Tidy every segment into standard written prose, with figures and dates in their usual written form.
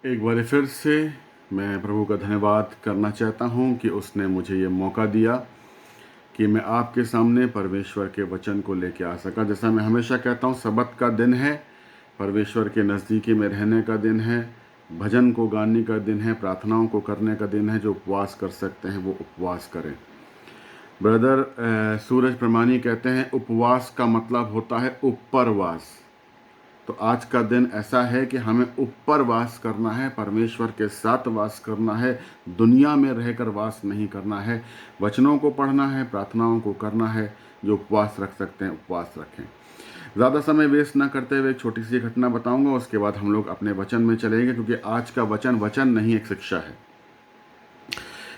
एक बार फिर से मैं प्रभु का धन्यवाद करना चाहता हूं कि उसने मुझे ये मौका दिया कि मैं आपके सामने परमेश्वर के वचन को लेकर आ सका। जैसा मैं हमेशा कहता हूं, सबत का दिन है, परमेश्वर के नज़दीकी में रहने का दिन है, भजन को गाने का दिन है, प्रार्थनाओं को करने का दिन है। जो उपवास कर सकते हैं वो उपवास करें। ब्रदर सूरज प्रमाणी कहते हैं उपवास का मतलब होता है उपरवास। तो आज का दिन ऐसा है कि हमें ऊपर वास करना है, परमेश्वर के साथ वास करना है, दुनिया में रहकर वास नहीं करना है। वचनों को पढ़ना है, प्रार्थनाओं को करना है। जो उपवास रख सकते हैं उपवास रखें। ज़्यादा समय वेस्ट ना करते हुए एक छोटी सी घटना बताऊंगा, उसके बाद हम लोग अपने वचन में चलेंगे, क्योंकि आज का वचन वचन नहीं, एक शिक्षा है।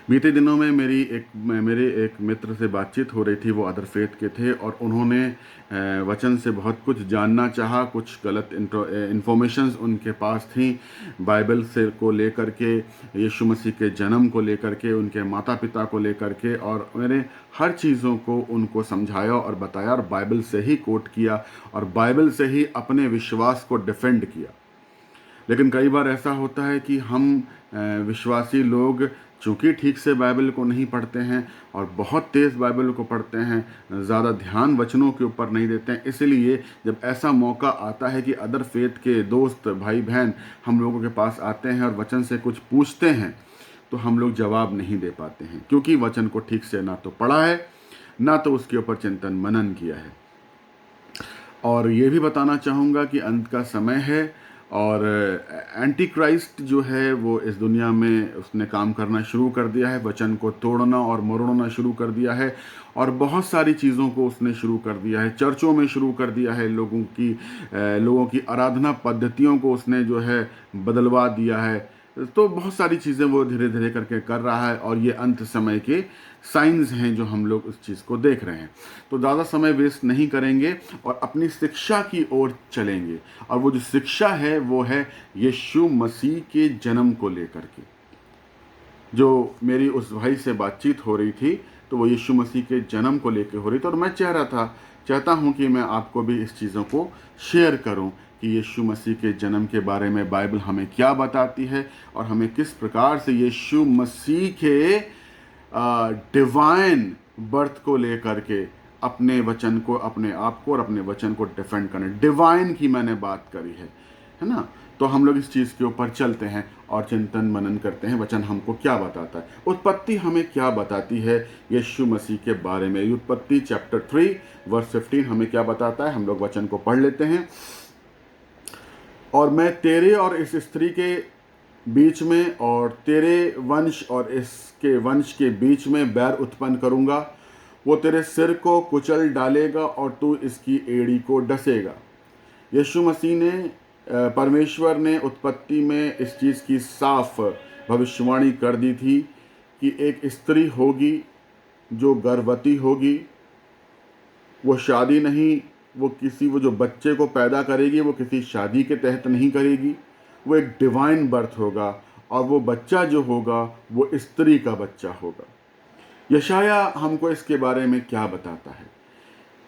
बीते दिनों में मेरे एक मित्र से बातचीत हो रही थी। वो अदर फेथ के थे और उन्होंने वचन से बहुत कुछ जानना चाहा। कुछ गलत इन्फॉर्मेशंस उनके पास थी बाइबल से को लेकर के, यीशु मसीह के जन्म को लेकर के, उनके माता पिता को लेकर के, और मैंने हर चीज़ों को उनको समझाया और बताया और बाइबल से ही कोट किया और बाइबल से ही अपने विश्वास को डिफेंड किया। लेकिन कई बार ऐसा होता है कि हम विश्वासी लोग चूँकि ठीक से बाइबल को नहीं पढ़ते हैं और बहुत तेज़ बाइबल को पढ़ते हैं, ज़्यादा ध्यान वचनों के ऊपर नहीं देते हैं। इसलिए जब ऐसा मौका आता है कि अदर फेथ के दोस्त भाई बहन हम लोगों के पास आते हैं और वचन से कुछ पूछते हैं, तो हम लोग जवाब नहीं दे पाते हैं, क्योंकि वचन को ठीक से ना तो पढ़ा है, ना तो उसके ऊपर चिंतन मनन किया है। और ये भी बताना चाहूँगा कि अंत का समय है और एंटी क्राइस्ट जो है वो इस दुनिया में उसने काम करना शुरू कर दिया है, वचन को तोड़ना और मरोड़ना शुरू कर दिया है और बहुत सारी चीज़ों को उसने शुरू कर दिया है। चर्चों में शुरू कर दिया है, लोगों की आराधना पद्धतियों को उसने जो है बदलवा दिया है। तो बहुत सारी चीज़ें वो धीरे धीरे करके कर रहा है और ये अंत समय के साइंस हैं जो हम लोग उस चीज़ को देख रहे हैं। तो ज़्यादा समय वेस्ट नहीं करेंगे और अपनी शिक्षा की ओर चलेंगे। और वो जो शिक्षा है वो है यीशु मसीह के जन्म को लेकर के। जो मेरी उस भाई से बातचीत हो रही थी तो वो यीशु मसीह के जन्म को लेकर हो रही थी और मैं चाहता हूँ कि मैं आपको भी इस चीज़ों को शेयर करूँ कि यीशु मसीह के जन्म के बारे में बाइबल हमें क्या बताती है और हमें किस प्रकार से यीशु मसीह के डिवाइन बर्थ को लेकर के अपने वचन को, अपने आप को और अपने वचन को डिफेंड करना। डिवाइन की मैंने बात करी है ना। तो हम लोग इस चीज़ के ऊपर चलते हैं और चिंतन मनन करते हैं वचन हमको क्या बताता है। उत्पत्ति हमें क्या बताती है यीशु मसीह के बारे में। उत्पत्ति चैप्टर 3 वर्स 15 हमें क्या बताता है। हम लोग वचन को पढ़ लेते हैं। और मैं तेरे और इस स्त्री के बीच में और तेरे वंश और इसके वंश के बीच में बैर उत्पन्न करूंगा। वो तेरे सिर को कुचल डालेगा और तू इसकी एड़ी को डसेगा। यीशु मसीह ने, परमेश्वर ने उत्पत्ति में इस चीज़ की साफ भविष्यवाणी कर दी थी कि एक स्त्री होगी जो गर्भवती होगी। वो शादी नहीं, वो जो बच्चे को पैदा करेगी वो किसी शादी के तहत नहीं करेगी। वो एक डिवाइन बर्थ होगा और वो बच्चा जो होगा वो स्त्री का बच्चा होगा। यशाया हमको इसके बारे में क्या बताता है।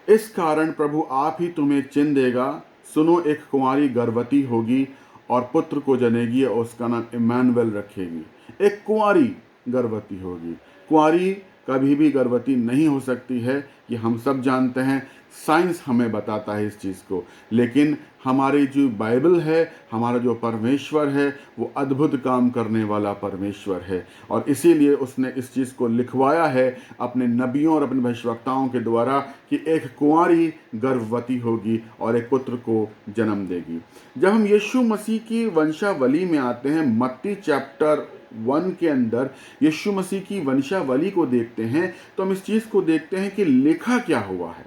इस कारण प्रभु आप ही तुम्हें चिन्ह देगा। सुनो, एक कुंवारी गर्भवती होगी और पुत्र को जनेगी और उसका नाम इम्मानुएल रखेगी। एक कुंवारी गर्भवती होगी। कुंवारी कभी भी गर्भवती नहीं हो सकती है, ये हम सब जानते हैं। साइंस हमें बताता है इस चीज़ को। लेकिन हमारी जो बाइबल है, हमारा जो परमेश्वर है, वो अद्भुत काम करने वाला परमेश्वर है और इसीलिए उसने इस चीज़ को लिखवाया है अपने नबियों और अपने भविष्यवक्ताओं के द्वारा कि एक कुंवारी गर्भवती होगी और एक पुत्र को जन्म देगी। जब हम यीशु मसीह की वंशावली में आते हैं, मत्ती चैप्टर 1 के अंदर यीशु मसीह की वंशावली को देखते हैं, तो हम इस चीज़ को देखते हैं कि लिखा क्या हुआ है।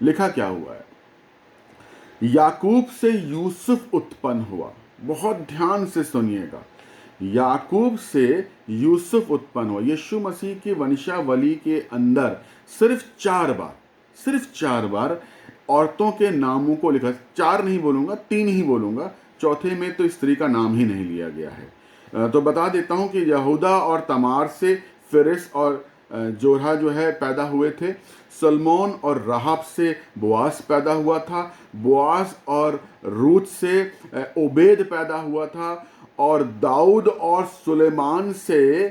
लिखा क्या हुआ है। याकूब से यूसुफ उत्पन्न हुआ। बहुत ध्यान से सुनिएगा। याकूब से यूसुफ उत्पन्न हुआ। यीशु मसीह की वंशावली के अंदर सिर्फ चार बार औरतों के नामों को लिखा। 4 नहीं बोलूंगा, 3 ही बोलूंगा। चौथे में तो स्त्री का नाम ही नहीं लिया गया है। तो बता देता हूं कि यहूदा और तमार से फिरिस और जोरहा जो है पैदा हुए थे। सलमोन और राहब से बोआज पैदा हुआ था। बोआज और रूत से ओबेद पैदा हुआ था। और दाऊद और सुलेमान से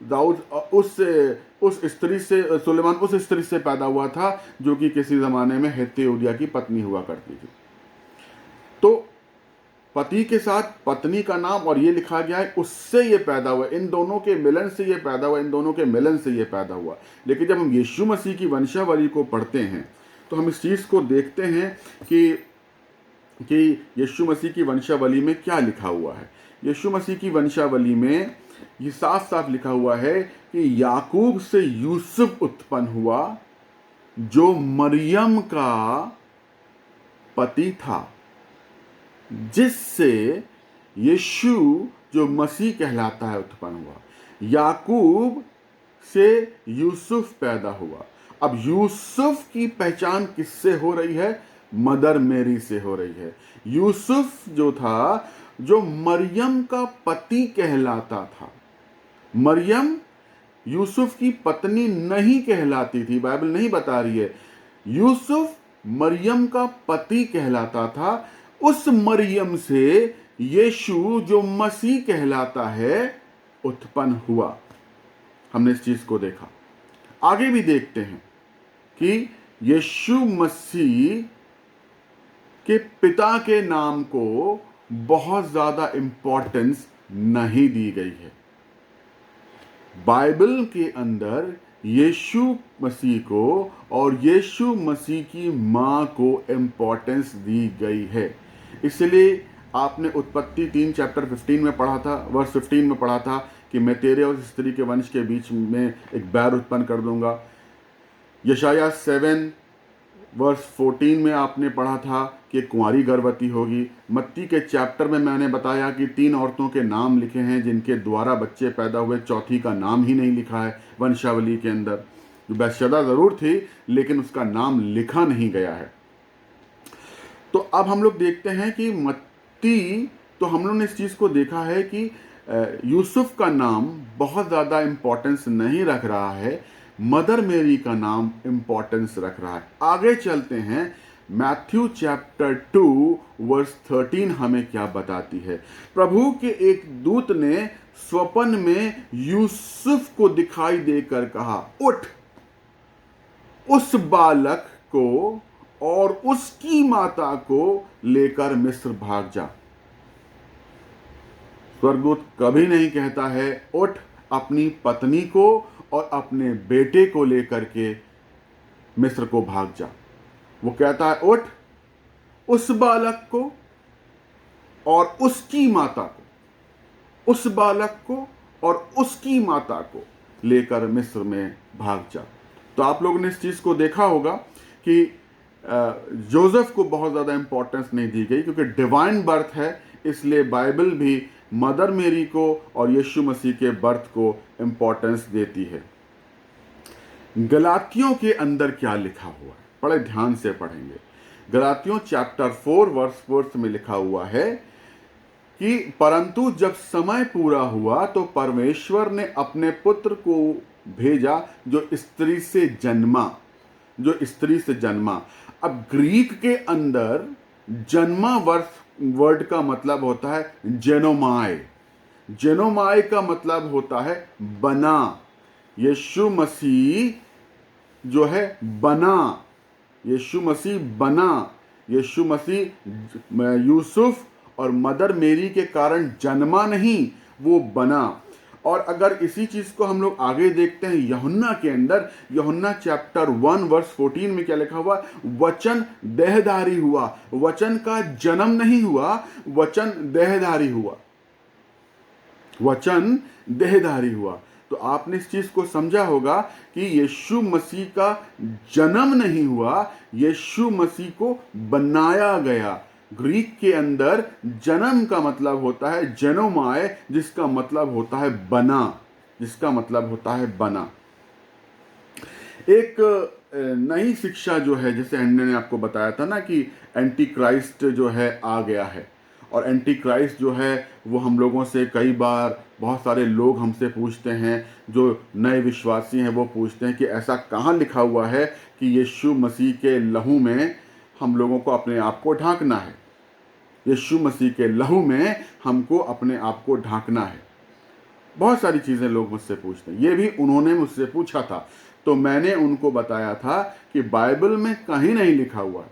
दाऊद उस स्त्री से सुलेमान उस स्त्री से पैदा हुआ था जो कि किसी ज़माने में हित्ती उरिय्याह की पत्नी हुआ करती थी। तो पति के साथ पत्नी का नाम और ये लिखा गया है, उससे ये पैदा हुआ, इन दोनों के मिलन से ये पैदा हुआ, इन दोनों के मिलन से ये पैदा हुआ। लेकिन जब हम यीशु मसीह की वंशावली को पढ़ते हैं तो हम इस चीज़ को देखते हैं कि यीशु मसीह की वंशावली में क्या लिखा हुआ है। यीशु मसीह की वंशावली में ये साफ साफ लिखा हुआ है कि याकूब से यूसुफ उत्पन्न हुआ जो मरियम का पति था, जिससे यीशु जो मसीह कहलाता है उत्पन्न हुआ। याकूब से यूसुफ पैदा हुआ। अब यूसुफ की पहचान किससे हो रही है? मदर मेरी से हो रही है। यूसुफ जो था, जो मरियम का पति कहलाता था। मरियम यूसुफ की पत्नी नहीं कहलाती थी, बाइबल नहीं बता रही है। यूसुफ मरियम का पति कहलाता था। उस मरियम से यीशु जो मसीह कहलाता है उत्पन्न हुआ। हमने इस चीज को देखा। आगे भी देखते हैं कि यीशु मसीह के पिता के नाम को बहुत ज्यादा इंपॉर्टेंस नहीं दी गई है। बाइबल के अंदर यीशु मसीह को और यीशु मसीह की मां को इंपॉर्टेंस दी गई है। इसलिए आपने उत्पत्ति 3 चैप्टर 15 में पढ़ा था, वर्स 15 में पढ़ा था कि मैं तेरे और स्त्री के वंश के बीच में एक बैर उत्पन्न कर दूंगा। यशाया 7 वर्स 14 में आपने पढ़ा था कि कुंवारी गर्भवती होगी। मत्ती के चैप्टर में मैंने बताया कि 3 औरतों के नाम लिखे हैं जिनके द्वारा बच्चे पैदा हुए, चौथी का नाम ही नहीं लिखा है वंशावली के अंदर। बैतशैदा जरूर थी लेकिन उसका नाम लिखा नहीं गया है। तो अब हम लोग देखते हैं कि मत्ती, तो हम लोग ने इस चीज़ को देखा है कि यूसुफ का नाम बहुत ज़्यादा इम्पोर्टेंस नहीं रख रहा है, मदर मेरी का नाम इम्पोर्टेंस रख रहा है। आगे चलते हैं, मैथ्यू चैप्टर 2 वर्स 13 हमें क्या बताती है। प्रभु के एक दूत ने स्वप्न में यूसुफ को दिखाई देकर कहा, उठ, उस बालक को और उसकी माता को लेकर मिस्र भाग जा। स्वर्गदूत कभी नहीं कहता है उठ, अपनी पत्नी को और अपने बेटे को लेकर के मिस्र को भाग जा। वो कहता है उठ, उस बालक को और उसकी माता को, उस बालक को और उसकी माता को लेकर मिस्र में भाग जा। तो आप लोगों ने इस चीज को देखा होगा कि जोसेफ को बहुत ज़्यादा इंपॉर्टेंस नहीं दी गई क्योंकि डिवाइन बर्थ है, इसलिए बाइबल भी मदर मेरी को और यीशु मसीह के बर्थ को इंपॉर्टेंस देती है। गलातियों के अंदर क्या लिखा हुआ है, बड़े ध्यान से पढ़ेंगे। गलातियों चैप्टर 4 वर्स 4 में लिखा हुआ है कि परंतु जब समय पूरा हुआ तो परमेश्वर ने अपने पुत्र को भेजा जो स्त्री से जन्मा, जो स्त्री से जन्मा। अब ग्रीक के अंदर जन्मा वर्ड का मतलब होता है जेनोमाय। जेनोमाय का मतलब होता है बना। यीशु मसीह जो है बना, यीशु मसीह बना। यीशु मसीह यूसुफ और मदर मेरी के कारण जन्मा नहीं, वो बना। और अगर इसी चीज को हम लोग आगे देखते हैं यूहन्ना के अंदर, यूहन्ना चैप्टर 1 वर्स 14 में क्या लिखा हुआ, वचन देहधारी हुआ। वचन का जन्म नहीं हुआ, वचन देहधारी हुआ, वचन देहधारी हुआ। तो आपने इस चीज को समझा होगा कि यीशु मसीह का जन्म नहीं हुआ, यीशु मसीह को बनाया गया। ग्रीक के अंदर जन्म का मतलब होता है जेनोमाय, जिसका मतलब होता है बना, जिसका मतलब होता है बना। एक नई शिक्षा जो है, जैसे अन्य ने आपको बताया था ना कि एंटी क्राइस्ट जो है आ गया है, और एंटी क्राइस्ट जो है वो हम लोगों से कई बार बहुत सारे लोग हमसे पूछते हैं, जो नए विश्वासी हैं वो पूछते हैं कि ऐसा कहाँ लिखा हुआ है कि यीशु मसीह के लहू में हम लोगों को अपने आप को ढांकना है। यीशु मसीह के लहू में हमको अपने आप को ढांकना है। बहुत सारी चीज़ें लोग मुझसे पूछते हैं, ये भी उन्होंने मुझसे पूछा था, तो मैंने उनको बताया था कि बाइबल में कहीं नहीं लिखा हुआ है।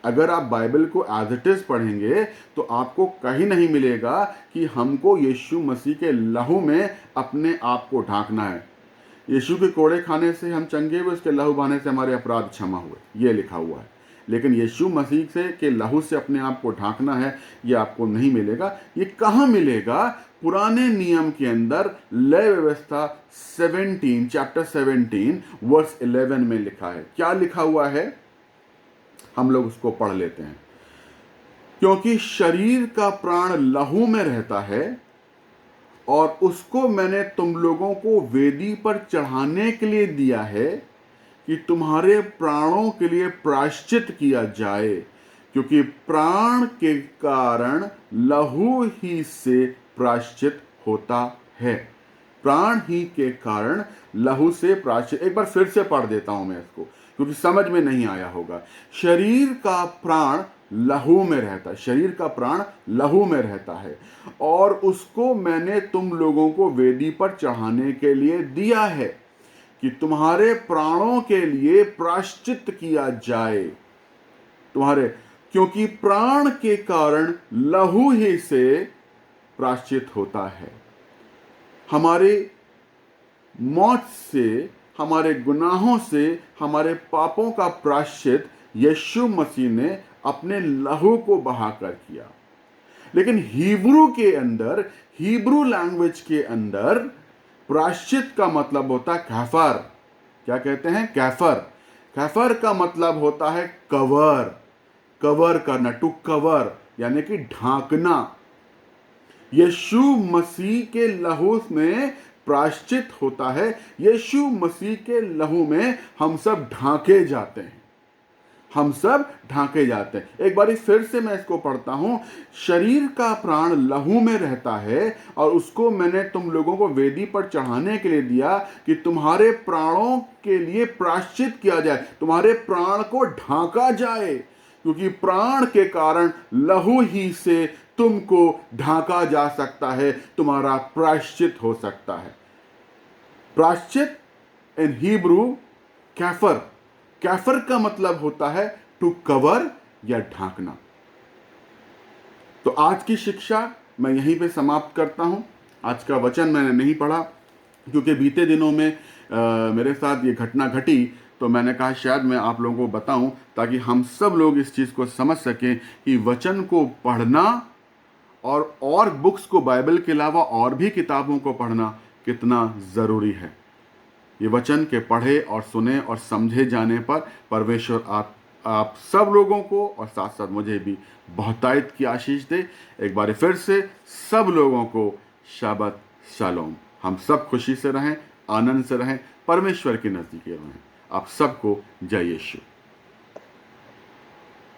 अगर आप बाइबल को एज इट इज पढ़ेंगे तो आपको कहीं नहीं मिलेगा कि हमको यीशु मसीह के लहू में अपने आप को ढांकना है। यीशु के कोड़े खाने से हम चंगे हुए, उसके लहू बहाने से हमारे अपराध क्षमा हुए, ये लिखा हुआ है। लेकिन यीशु मसीह से के लहू से अपने आप को ढांकना है, ये आपको नहीं मिलेगा। ये कहाँ मिलेगा? पुराने नियम के अंदर लय व्यवस्था 17 चैप्टर 17 वर्स 11 में लिखा है। क्या लिखा हुआ है? हम लोग उसको पढ़ लेते हैं। क्योंकि शरीर का प्राण लहू में रहता है और उसको मैंने तुम लोगों को वेदी पर चढ़ाने के लिए दिया है कि तुम्हारे प्राणों के लिए प्रायश्चित किया जाए, क्योंकि प्राण के कारण लहू ही से प्रायश्चित होता है। प्राण ही के कारण लहू से प्रायश्चित। एक बार फिर से पढ़ देता हूं मैं इसको, क्योंकि समझ में नहीं आया होगा। शरीर का प्राण लहू में रहता है, शरीर का प्राण लहू में रहता है, और उसको मैंने तुम लोगों को वेदी पर चढ़ाने के लिए दिया है कि तुम्हारे प्राणों के लिए प्रायश्चित किया जाए। तुम्हारे, क्योंकि प्राण के कारण लहू ही से प्रायश्चित होता है। हमारे मौत से, हमारे गुनाहों से, हमारे पापों का प्रायश्चित यीशु मसीह ने अपने लहू को बहाकर किया। लेकिन हिब्रू के अंदर, हिब्रू लैंग्वेज के अंदर प्रायश्चित का मतलब होता है कैफर। क्या कहते हैं? कैफर। कैफर का मतलब होता है कवर, कवर करना, टू कवर, यानी कि ढांकना। यीशु मसीह के लहू में प्रायश्चित होता है। यीशु मसीह के लहू में हम सब ढांके जाते हैं, हम सब ढांके जाते हैं। एक बार फिर से मैं इसको पढ़ता हूं। शरीर का प्राण लहू में रहता है और उसको मैंने तुम लोगों को वेदी पर चढ़ाने के लिए दिया कि तुम्हारे प्राणों के लिए प्रायश्चित किया जाए, तुम्हारे प्राण को ढांका जाए, क्योंकि प्राण के कारण लहू ही से तुमको ढांका जा सकता है, तुम्हारा प्रायश्चित हो सकता है। प्रायश्चित इन हिब्रू कैफर। कैफर का मतलब होता है टू कवर या ढांकना। तो आज की शिक्षा मैं यहीं पे समाप्त करता हूं। आज का वचन मैंने नहीं पढ़ा क्योंकि बीते दिनों में मेरे साथ ये घटना घटी, तो मैंने कहा शायद मैं आप लोगों को बताऊं ताकि हम सब लोग इस चीज़ को समझ सकें कि वचन को पढ़ना और बुक्स को, बाइबल के अलावा और भी किताबों को पढ़ना कितना ज़रूरी है। ये वचन के पढ़े और सुने और समझे जाने पर परमेश्वर आप सब लोगों को और साथ साथ मुझे भी बहुतायत की आशीष दे। एक बार फिर से सब लोगों को शबत शालोम। हम सब खुशी से रहें, आनंद से रहें, परमेश्वर के नज़दीक रहें। आप सबको जय यीशु।